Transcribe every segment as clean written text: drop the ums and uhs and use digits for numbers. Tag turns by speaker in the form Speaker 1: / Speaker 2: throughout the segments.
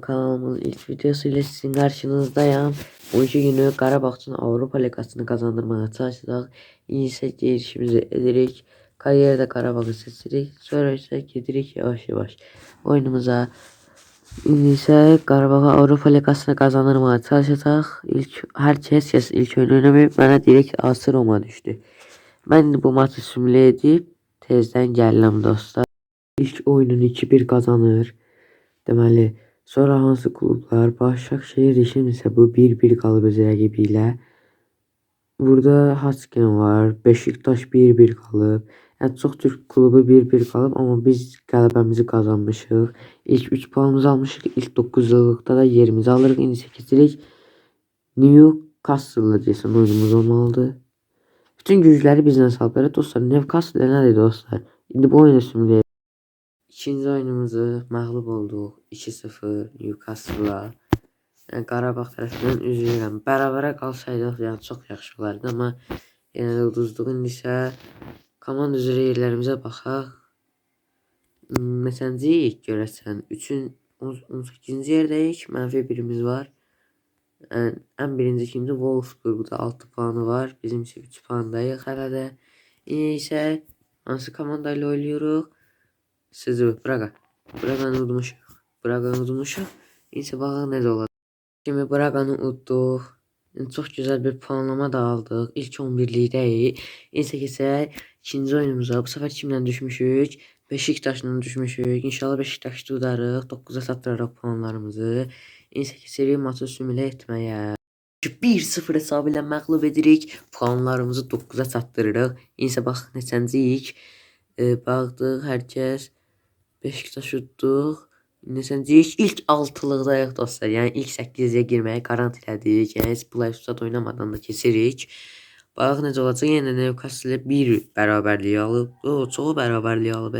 Speaker 1: Kanalımızın ilk videosu ile sizin karşınızdayım. Bu iki günü Karabağ'ın Avrupa Ligası'nı kazandırmaya çalışacağız. İyiyse girişimizi ederek kariyerde Karabağ'ı seçerek sonra ise giderek yavaş yavaş oyunumuza ise Karabağ Avrupa Ligası'nı kazandırmaya çalışacağız. Herkes ilk oyun oynamayıp bana direkt asır Roma düştü. Ben bu maçı simüle edip tezden geldim dostlar. İlk oyunun 2-1 kazanır. Deməli, sonra hansı klublar? Başakşehir işinsə bu 1-1 qalıb öz rəqibi ilə. Burada Haçkin var. Beşiktaş 1-1 qalıb. Yəni çox Türk klubu 1-1 qalıb, amma biz qələbəmizi qazanmışıq. İlk 3 puanımızı almışıq. İlk 9-luqda da yerimizi alırıq. İndi 8-lik Newcastle-la desən oyunumuz olmalıdır. Bütün gücləri bizdən salıb. Dostlar, Newcastle nədir dostlar? İndi bu oyunu simülə. İkinci oyunumuzu məğlub olduq 2-0 Newcastle-la. Yəni Qarabağ tərəfindən üzülürəm. Bərabərə qalsaydıq, yəni çox yaxşı olardı, amma yenə də uduzduq. İndi isə komanda üzrə yerlərimizə baxaq. Neçənciyik görəsən? 18-ci yerdəyik. -1-imiz var. Yəni, ən birinci kimdir? Wolfsburg'da 6 puanı var. Bizim isə 3 puandayıq hələ də. İndi isə hansı komanda ilə oynayırıq? Sizi Braga. Braga'nı udmuşuq. Braga'nı udmuşuq. İnsə baxaq necə olacaq. Şimdi Braga'nı udduq. Çox gözəl bir puanlama da aldıq. İlk 11-likdəyik. İnsə keçək ikinci oyunumuza. Bu səfər kimlə düşmüşük? Beşiktaşla düşmüşük. İnşallah Beşiktaşda udarıq. 9-a çatdırarıq puanlarımızı. İnsə keçirik maçı simülə etməyə. 1-0 hesabı ilə məğlub edirik. Puanlarımızı 9-a çatdırırıq. İnsə bax neçənciyik? Baxdıq hər kəs. Beşiktaş utduq. Neçənciyik? İlk 6-lıqdayıq dostlar. Yəni ilk 8-yə girməyi garantilədik. Yəni heç play-start oynamadan da keçirik. Bax necə olacaq? Yenə Newcastle 1 bərabərliyi alıb. Çoxu bərabərliyi alıb.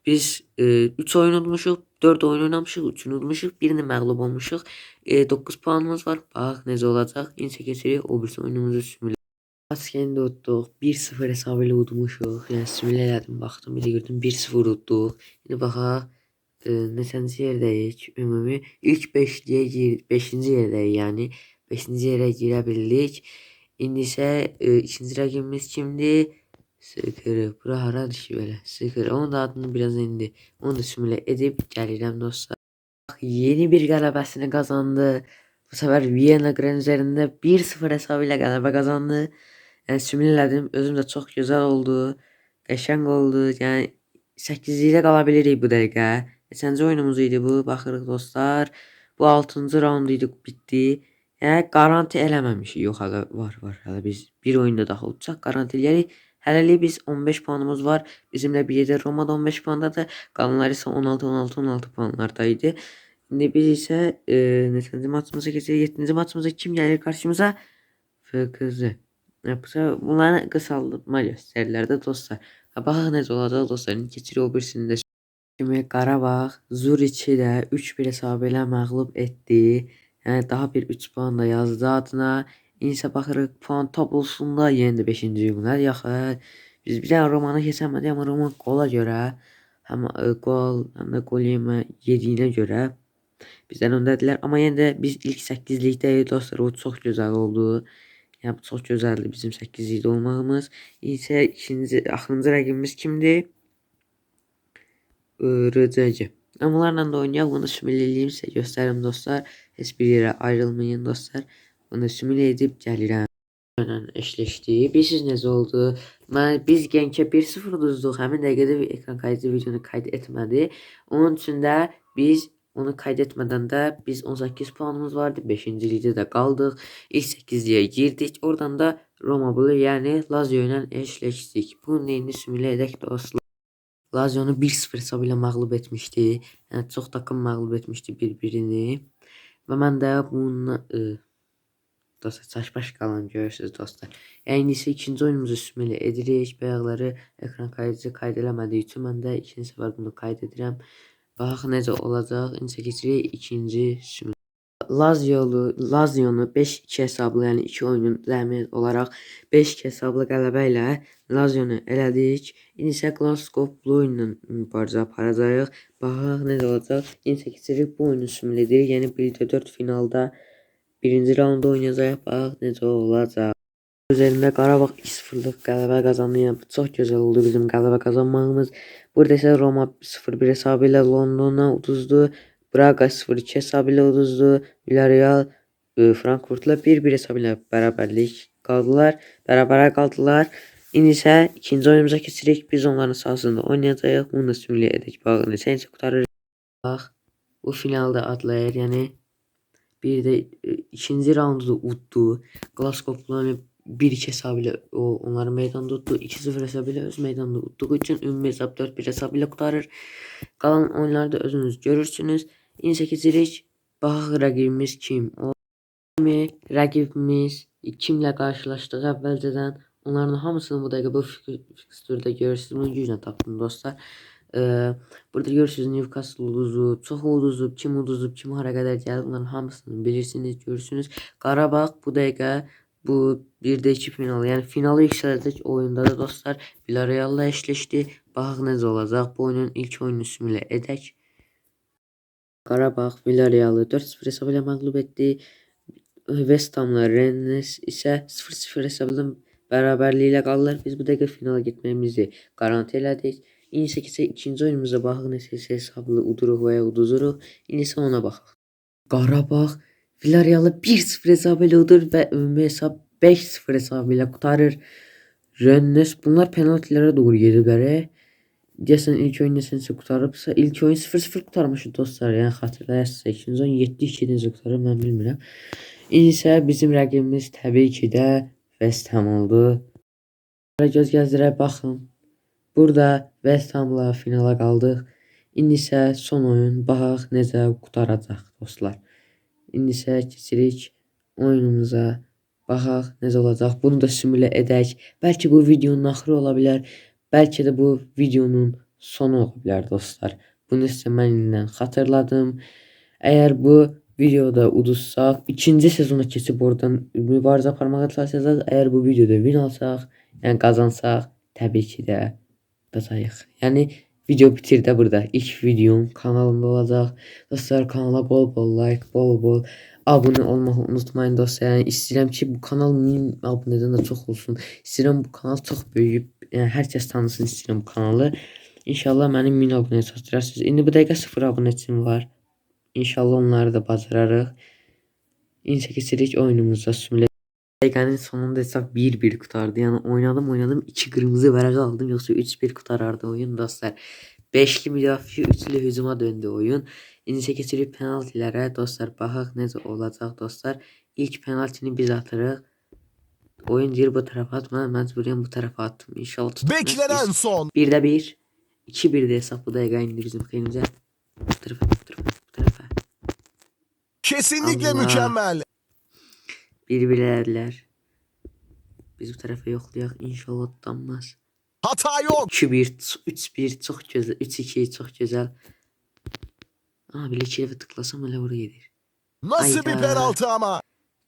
Speaker 1: Biz 3 oyun udmuşuq, 4 oyun oynamışıq, 3-ünü udmuşuq, birini məğlub olmuşuq. 9 puanımız var. Bax necə olacaq? İnsə keçirik o birisi oyunumuzu simülə. Haçkini də udduq. 1-0 hesabı ilə udmuşuq. Yəni simülə elədim, baxdım, bir də gördüm 1-0 udduq. İndi baxaq neçənci yerdəyik? Ümumi ilk 5-ci yerdəyik, yəni 5-ci yerə girə bildik. İndi isə ikinci rəqibimiz kimdir? Sıkır. Bura haradır ki belə? Sıkır. Onun da adını biraz indi. Onu da simülə edib gəlirəm dostlar. Yeni bir qələbəsini qazandı. Bu səfər Viyana Gran üzərində 1-0 hesabı ilə qələbə qazandı. Yəni simülə elədim. Özüm də çox gözəl oldu. Qəşəng oldu. Yəni 8-likdə qala bilirik bu dəqiqə. Neçənci oyunumuz idi bu? Baxırıq dostlar. Bu 6-cı raund idi, bitdi. Yəni garanti eləməmişik. Yox, hələ var. Hələ biz bir oyunda daha utsaq garanti eləyərik. Hələlik biz 15 puanımız var. Bizimlə bir yerdə Roma'da 15 puandadır. Qalanlar isə 16 puanlardaydı. İndi biz isə neçənci maçımıza keçirik? 7-ci maçımıza kim gəlir qarşımıza? FKZ. Bunları qısaldırma göstərirlər də dostlar. Baxaq necə olacaq dostlar. Keçirik o birisini də. Kimi Qarabağ Zuriçi də 3-1 hesabı ilə məğlub etdi. Yəni daha bir 3 puan da yazdı adına. İnsə baxırıq puan tabulosunda yenə də 5-ci günlər yaxı. Biz bir dənə Romanı keçəmədik, amma Roman qola görə həm qol, həm də qol yediyinə görə bizdən öndədirlər. Amma yenə də biz ilk 8-likdəyik dostlar. O çox gözəl oldu. Yəni çox gözəldir bizim 8-likdə olmağımız. İnsə axırıncı rəqibimiz kimdir? RCC. Onlarla da oynayaq. Bunu simülə eləyim sizə göstərim dostlar. Heç bir yerə ayrılmayın dostlar. Bunu simülə edib gəlirəm. Eşləşdi. Bilirsiniz necə oldu? Biz Gəncə 1-0 uduzduq. Həmin dəqiqədə ekran kaydı videonu qayd etmədi. Onun üçün də biz onu qayd etmədən də biz 18 puanımız vardı. 5-cilikdə də qaldıq. İlk 8-liyə girdik. Oradan da Roma Blue, yəni Lazio ilə eşləşdik. Bunu indi simülə edək dostlar. Lazionu 1-0 hesabı ilə məğlub etmişdi. Yəni çox takım məğlub etmişdi bir-birini. Və mən də bununla dostlar çaşbaş qalan görürsünüz dostlar. Yəni isə ikinci oyunumuzu simülə edirik. Bayaqları ekran kaydıcı qayd eləmədiyi üçün mən də ikinci səfər bunu qayd edirəm. Bax necə olacaq. İnsə keçirik ikinci simülə. Lazio'nu 5-2 hesablı, yəni 2 oyunun zəhmət olaraq 5-2 hesablı qələbə ilə Lazio'nu elədik. İndi isə Glasgow Blue ilə mübarizə aparacağıq. Baxaq necə olacaq. İndi keçirik bu oyunu sümlədir. Yəni 1-4 finalda birinci raunda oynayacağıq. Baxaq necə olacaq. Üzerində Qarabağ 2-0'lıq qələbə qazandı. Yəni çox gözəl oldu bizim qələbə qazanmağımız. Burada isə Roma 0-1 hesabı ilə Londona uduzdu. Braga 0-2 hesabı ilə uduzdu. Villarreal Frankfurtla 1-1 hesabı ilə bərabərlik qaldılar. Bərabərə qaldılar. İndi isə ikinci oyunumuza keçirik. Biz onların sahasında oynayacağıq. Bunu da simülə edək. Baxın, neçə qurtarır. Bax, bu finalda adlayır. Yəni bir də ikinci raundu da uddu. Glasgow Blue 1-2 hesabı ilə onları meydanda utdu. 2-0 hesabı ilə öz meydanda utduğu üçün ümumi hesab 4-1 hesabı ilə qurtarır. Qalan oyunlarda özünüz görürsünüz. İndi keçirik. Baxaq rəqibimiz kim? Rəqibimiz kimlə qarşılaşdıq əvvəlcədən. Onların hamısını bu dəqiqə bu fikstürdə görürsünüz. Bunu güclə tapdım dostlar. Burada görürsünüz Newcastle uduzub, çox uduzub, kim uduzub, kim hara qədər gəlib, bunların hamısını bilirsiniz, görürsünüz. Qarabağ bu dəqiqə bu 1-də 2 finalı, yəni finalı yüksələcək oyunda da dostlar Villarreal'la eşleşdi. Baxaq necə olacaq. Bu oyunun ilk oyununu simülə edək. Qarabağ Villarreal'ı 4-0 hesabı ilə məğlub etdi. West Ham'la Rennes isə 0-0 hesablı bərabərliyi ilə qaldılar. Biz bu dəqiqə finala getməyimizi garanti elədik. İndi isə keçək ikinci oyunumuza baxaq neçə hesablı uduruq və ya uduzuruq. İndi isə ona baxaq. Qarabağ Villarreal'ı 1-0 hesabı ilə udur və ümumi hesab 5-0 hesabı ilə qurtarır. Rennes bunlar penaltilərə doğru gediblər. Deyəsən ilk oyun neçəncə qurtarıbsa, ilk oyun 0-0 qurtarmışdı dostlar. Yəni xatırlayırsınız, ikinci oyun 7-2 necə qurtarıb mən bilmirəm. İndi isə bizim rəqibimiz təbii ki də West Ham oldu. Göz gəzdirək baxın. Burada West Ham'la finala qaldıq. İndi isə son oyun. Baxaq necə qurtaracaq dostlar. İndi isə keçirik oyunumuza. Baxaq necə olacaq. Bunu da simülə edək. Bəlkə bu videonun axırı ola bilər. Bəlkə də bu videonun sonu ola bilər dostlar. Bunu isə mən indi xatırladım. Əgər bu videoda uduzsaq, ikinci sezona keçib oradan mübarizə aparmağa çalışacağıq. Əgər bu videoda win alsaq, yəni qazansaq, təbii ki də qazayıq. Yəni video bitir də burada. İlk videom kanalımda olacaq. Dostlar kanala bol bol like, bol bol abunə olmağı unutmayın dostlar. Yəni istəyirəm ki bu kanal 1000 abunədən də çox olsun. İstəyirəm bu kanal çox böyüyüb, yəni hər kəs tanısın istəyirəm bu kanalı. İnşallah mənim 1000 abunəyə çatdırarsınız. İndi bu dəqiqə 0 abunəçim var. İnşallah onları da bacararıq. İndi keçirik oyunumuza simülə. Dəqiqənin sonunda hesab 1-1 qutardı. Yəni oynadım 2 qırmızı vərəq aldım, yoxsa 3-1 qutarardı oyun dostlar. 5'li müdafiə, 3'lü hücuma döndü oyun. İndi keçirik penaltilərə dostlar. Baxaq necə olacaq dostlar. İlk penaltini biz atırıq. Oyun deyir bu tərəfə atma, məcburiyyən bu tərəfə attım. İnşallah tutmaz.
Speaker 2: Beklenen son.
Speaker 1: 1'də 1, 2-1'də hesab bu dəqiqə indi bizim xeyrimizə. Bu tərəfə.
Speaker 2: Kesinlikle
Speaker 1: Allah.
Speaker 2: mükemmel.
Speaker 1: Bir-birlərlər. Biz bu tərəfə yoxlayaq. İnşallah tutanmaz.
Speaker 2: Hata yok.
Speaker 1: 2-1, 3-1 çox gözəl. 3-2 çox gözəl. Belə 2 dəfə tıklasam elə oraya gedir.
Speaker 2: Nasıl bir penaltı ama.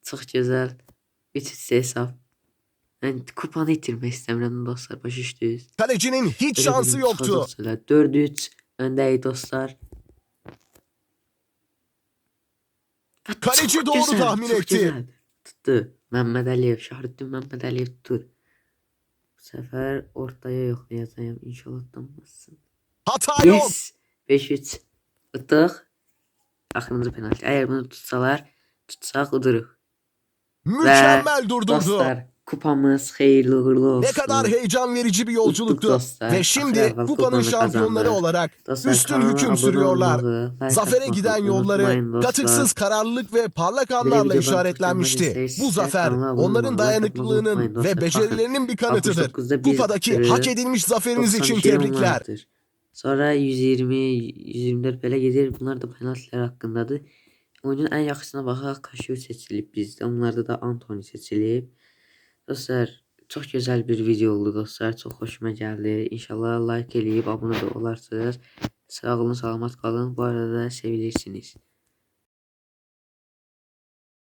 Speaker 1: Çox gözəl. 3-3 hesab. Mən kupanı itirmək istəmirəm dostlar. Başa düşdünüz?
Speaker 2: Kalecinin hiç şansı yoktu.
Speaker 1: 4-3 öndəyik dostlar.
Speaker 2: Kaleci doğru tahmin etti.
Speaker 1: Tuttu. Məhəmməd Əliyev, Şahrettin Məhəmməd Əliyev tuttu. Bu səfər ortaya yoxlayacağım. İnşallah tutanmazsın.
Speaker 2: Hata yok.
Speaker 1: Yes. 5-3. Tutduq. Axırıncı penalti. Əgər bunu tutsaq uduruq.
Speaker 2: Mükemmel durdurdu.
Speaker 1: Dostlar kupamız hayırlı uğurlu olsun.
Speaker 2: Ne kadar heyecan verici bir yolculuktu.
Speaker 1: Dostlar,
Speaker 2: Ve şimdi kupanın şampiyonları olarak
Speaker 1: dostlar,
Speaker 2: üstün hüküm sürüyorlar. Zafere giden yolları
Speaker 1: dostlar.
Speaker 2: katıksız kararlılık ve parlak anlarla işaretlenmişti. Bu zafer onların dayanıklılığının ve becerilerinin bir kanıtıdır. Kupadaki hak edilmiş zaferiniz için tebrikler.
Speaker 1: Sonra 120-124 belə gedir. Bunlar da penaltiler hakkındadır. Oyunun en yaxşısına baxaq. Kaşiyo seçilib bizdə. Onlarda da Antony seçilib. Dostlar çok güzel bir video oldu dostlar. Çok hoşuma geldi. İnşallah like eləyib abunə də olarsınız. Sağ olun, salamat qalın. Bu arada sevilirsiniz.